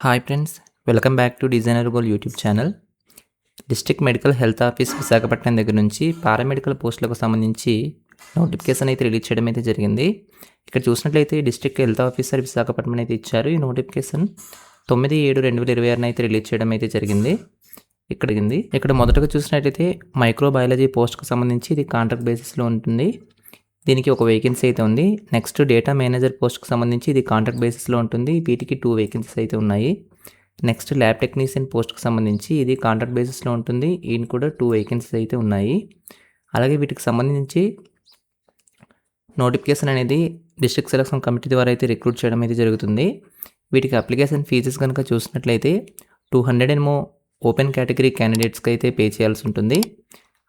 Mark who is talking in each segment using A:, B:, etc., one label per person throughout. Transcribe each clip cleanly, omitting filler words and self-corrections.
A: Hi friends, welcome back to designer goal YouTube channel. District medical health office Visakhapatnam దగ్గర నుంచి paramedical పోస్టులకు సంబంధించి notification అయితే రిలీజ్ చేయడం అయితే జరిగింది. ఇక్కడ చూసినట్లయితే డిస్ట్రిక్ట్ హెల్త్ ఆఫీసర్ విశాఖపట్నం అయితే ఇచ్చారు. ఈ నోటిఫికేషన్ 9/7/2026 అయితే రిలీజ్ చేయడం అయితే జరిగింది. ఇక్కడ మొదటగా చూసినట్లయితే మైక్రోబయాలజీ పోస్ట్కు సంబంధించి ఇది కాంట్రాక్ట్ బేసిస్లో ఉంటుంది. దీనికి ఒక వేకెన్సీ అయితే ఉంది. నెక్స్ట్ డేటా మేనేజర్ పోస్ట్కి సంబంధించి ఇది కాంట్రాక్ట్ బేసిస్లో ఉంటుంది. వీటికి 2 వేకెన్సీస్ అయితే ఉన్నాయి. నెక్స్ట్ ల్యాబ్ టెక్నీషియన్ పోస్ట్కి సంబంధించి ఇది కాంట్రాక్ట్ బేసిస్లో ఉంటుంది. ఈయన కూడా 2 వేకెన్సీస్ అయితే ఉన్నాయి. అలాగే వీటికి సంబంధించి నోటిఫికేషన్ అనేది డిస్ట్రిక్ట్ సెలక్షన్ కమిటీ ద్వారా అయితే రిక్రూట్ చేయడం అయితే జరుగుతుంది. వీటికి అప్లికేషన్ ఫీజెస్ కనుక చూసినట్లయితే 200 ఏమో ఓపెన్ కేటగిరీ క్యాండిడేట్స్కి అయితే పే చేయాల్సి ఉంటుంది.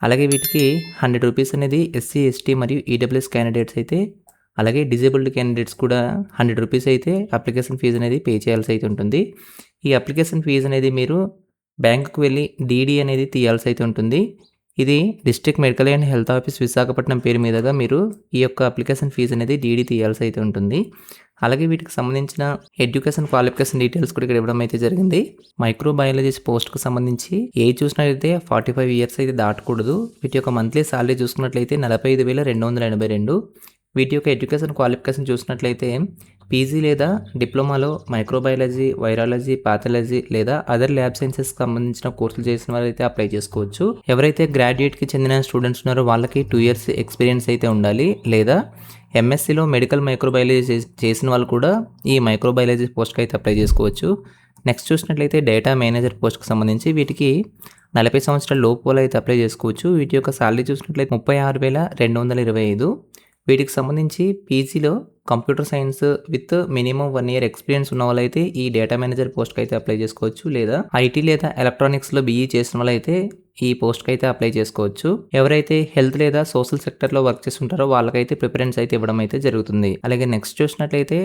A: అలాగే వీటికి 100 రూపీస్ అనేది ఎస్సీ, ఎస్టీ మరియు ఈడబ్ల్యూఎస్ క్యాండిడేట్స్ అయితే, అలాగే డిజేబుల్డ్ క్యాండిడేట్స్ కూడా 100 రూపీస్ అయితే అప్లికేషన్ ఫీజు అనేది పే చేయాల్సి అయితే ఉంటుంది. ఈ అప్లికేషన్ ఫీజు అనేది మీరు బ్యాంకుకు వెళ్ళి డీడీ అనేది తీయాల్సి అయితే ఉంటుంది. ఇది district medical and health office Visakhapatnam పేరు మీదుగా మీరు ఈ యొక్క అప్లికేషన్ ఫీజు అనేది డీడీ తీయాల్సి అయితే ఉంటుంది. అలాగే వీటికి సంబంధించిన ఎడ్యుకేషన్ క్వాలిఫికేషన్ డీటెయిల్స్ కూడా ఇక్కడ ఇవ్వడం అయితే జరిగింది. మైక్రోబయాలజిస్ట్ పోస్ట్కు సంబంధించి ఏజ్ చూసినట్లయితే 45 ఇయర్స్ అయితే దాటకూడదు. వీటి యొక్క మంత్లీ సాలరీ చూసుకున్నట్లయితే 45,282. వీటి యొక్క ఎడ్యుకేషన్ క్వాలిఫికేషన్ చూసినట్లయితే పీజీ లేదా డిప్లొమాలో మైక్రోబయాలజీ, వైరాలజీ, పాథాలజీ లేదా అదర్ ల్యాబ్ సైన్సెస్కి సంబంధించిన కోర్సులు చేసిన వారైతే అప్లై చేసుకోవచ్చు. ఎవరైతే గ్రాడ్యుయేట్కి చెందిన స్టూడెంట్స్ ఉన్నారో వాళ్ళకి 2 ఇయర్స్ ఎక్స్పీరియన్స్ అయితే ఉండాలి. లేదా ఎంఎస్సీలో మెడికల్ మైక్రోబయాలజీ చేసిన వాళ్ళు కూడా ఈ మైక్రోబయాలజీ పోస్ట్కి అయితే అప్లై చేసుకోవచ్చు. నెక్స్ట్ చూసినట్లయితే డేటా మేనేజర్ పోస్ట్కి సంబంధించి వీటికి 40 సంవత్సరాల లోపు వాళ్ళు అయితే అప్లై చేసుకోవచ్చు. వీటి యొక్క సాలరీ చూసినట్లయితే 36,225. వీటికి సంబంధించి పీజీలో computer science with minimum 1 year experience ఉన్న వాళ్ళైతే ఈ డేటా మేనేజర్ పోస్ట్కి అయితే అప్లై చేసుకోవచ్చు. లేదా ఐటీ లేదా ఎలక్ట్రానిక్స్లో బీఈ చేసిన వాళ్ళైతే ఈ పోస్ట్కి అయితే అప్లై చేసుకోవచ్చు. ఎవరైతే హెల్త్ లేదా సోషల్ సెక్టర్లో వర్క్ చేస్తుంటారో వాళ్ళకైతే ప్రిఫరెన్స్ అయితే ఇవ్వడం అయితే జరుగుతుంది. అలాగే నెక్స్ట్ చూసినట్లయితే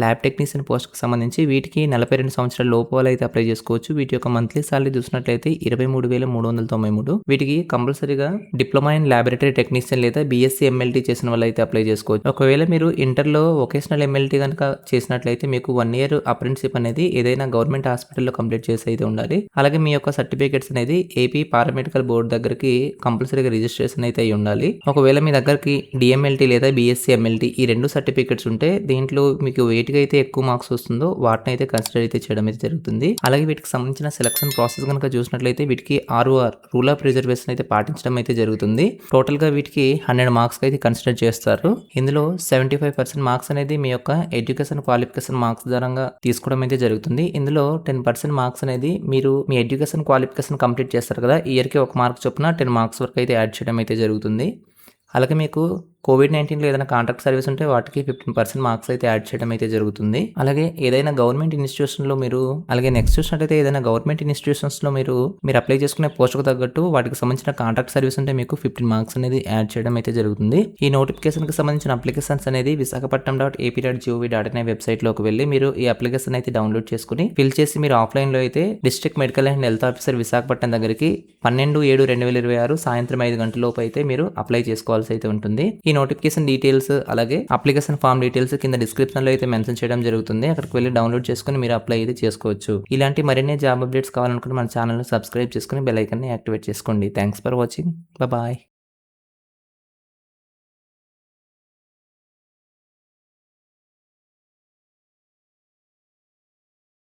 A: ల్యాబ్ టెక్నీషియన్ పోస్ట్కి సంబంధించి వీటికి 42 సంవత్సరాల లోపు వాళ్ళు అయితే అప్లై చేసుకోవచ్చు. వీటి యొక్క మంత్లీ సాలరీ చూసినట్లయితే 23,393. వీటికి కంపల్సరీగా డిప్లొమా ఇన్ ల్యాబొరేటరీ టెక్నీషియన్ లేదా బీఎస్సీ ఎంఎల్టీ చేసిన వాళ్ళు అయితే అప్లై చేసుకోవచ్చు. ఒకవేళ మీరు ఇంటర్లో వొకేషనల్ ఎంఎల్టీ కనుక చేసినట్లయితే మీకు 1 ఇయర్ అప్రెంటిస్షిప్ అనేది ఏదైనా గవర్నమెంట్ హాస్పిటల్లో కంప్లీట్ చేసి అయితే ఉండాలి. అలాగే మీ యొక్క సర్టిఫికేట్స్ అనేది ఏపీ పారామెడికల్ బోర్డు దగ్గరికి కంపల్సరీగా రిజిస్ట్రేషన్ అయితే అయి ఉండాలి. ఒకవేళ మీ దగ్గరికి డిఎంఎల్టీ లేదా బీఎస్సీ ఎంఎల్టీ ఈ 2 సర్టిఫికేట్స్ ఉంటే దీంట్లో మీకు అయితే ఎక్కువ మార్క్స్ వస్తుందో వాటిని అయితే కన్సిడర్ అయితే చేయడం అయితే జరుగుతుంది. అలాగే వీటికి సంబంధించిన సెలక్షన్ ప్రాసెస్ కనుక చూసినట్లయితే వీటికి ROR రూల్ ఆఫ్ రిజర్వేషన్ అయితే పాటించడం అయితే జరుగుతుంది. టోటల్ గా వీటికి 100 మార్క్స్ అయితే కన్సిడర్ చేస్తారు. ఇందులో 75% మార్క్స్ అనేది మీ యొక్క ఎడ్యుకేషన్ క్వాలిఫికేషన్ మార్క్స్ ద్వారా తీసుకోవడం అయితే జరుగుతుంది. ఇందులో 10% మార్క్స్ అనేది మీరు మీ ఎడ్యుకేషన్ క్వాలిఫికేషన్ కంప్లీట్ చేస్తారు కదా, ఇయర్ కి 1 మార్క్ చొప్పున 10 మార్క్స్ వరకు అయితే యాడ్ చేయడం అయితే జరుగుతుంది. అలాగే మీకు COVID-19లో ఏదైనా కాంట్రాక్ట్ సర్వీస్ ఉంటే వాటికి 15% మార్క్స్ అయితే యాడ్ చేయడం అయితే జరుగుతుంది. అలాగే ఏదైనా గవర్నమెంట్ ఇన్స్టిట్యూషన్లో అలాగే నెక్స్ట్ చూసినట్లయితే ఏదైనా గవర్నమెంట్ ఇన్స్టిట్యూషన్స్లో మీరు అప్లై చేసుకునే పోస్టుకు తగ్గట్టు వాటికి సంబంధించిన కాంట్రాక్ట్ సర్వీస్ ఉంటే మీకు 15 మార్క్స్ అనేది యాడ్ చేయడం అయితే జరుగుతుంది. ఈ నోటిఫికేషన్కి సంబంధించిన అప్లికేషన్స్ అనేది visakhapatnam.ap.gov.in వెబ్సైట్లోకి వెళ్ళి మీరు ఈ అప్లికేషన్ అయితే డౌన్లోడ్ చేసుకుని ఫిల్ చేసి మీరు ఆఫ్లైన్లో అయితే district medical and health officer Visakhapatnam దగ్గరికి 12/7/2026 సాయంత్రం 5 గంటల లోపు అయితే మీరు అప్లై చేసుకోవాల్సి అయితే ఉంటుంది. ఈ నోటిఫికేషన్ డీటెయిల్స్ అలాగే అప్లికేషన్ ఫామ్ డీటెయిల్స్ కింద డిస్క్రిప్షన్ లో అయితే మెన్షన్ చేయడం జరుగుతుంది. అక్కడికి వెళ్ళి డౌన్లోడ్ చేసుకుని మీరు అప్లై అయితే చేసుకోవచ్చు. ఇలాంటి మరిన్ని జాబ్ అప్డేట్స్ కావాలనుకుంటే మన ఛానల్ ని సబ్స్క్రైబ్ చేసుకుని బెల్ ఐకాన్ ని యాక్టివేట్ చేసుకోండి. Thanks for watching. బాయ్.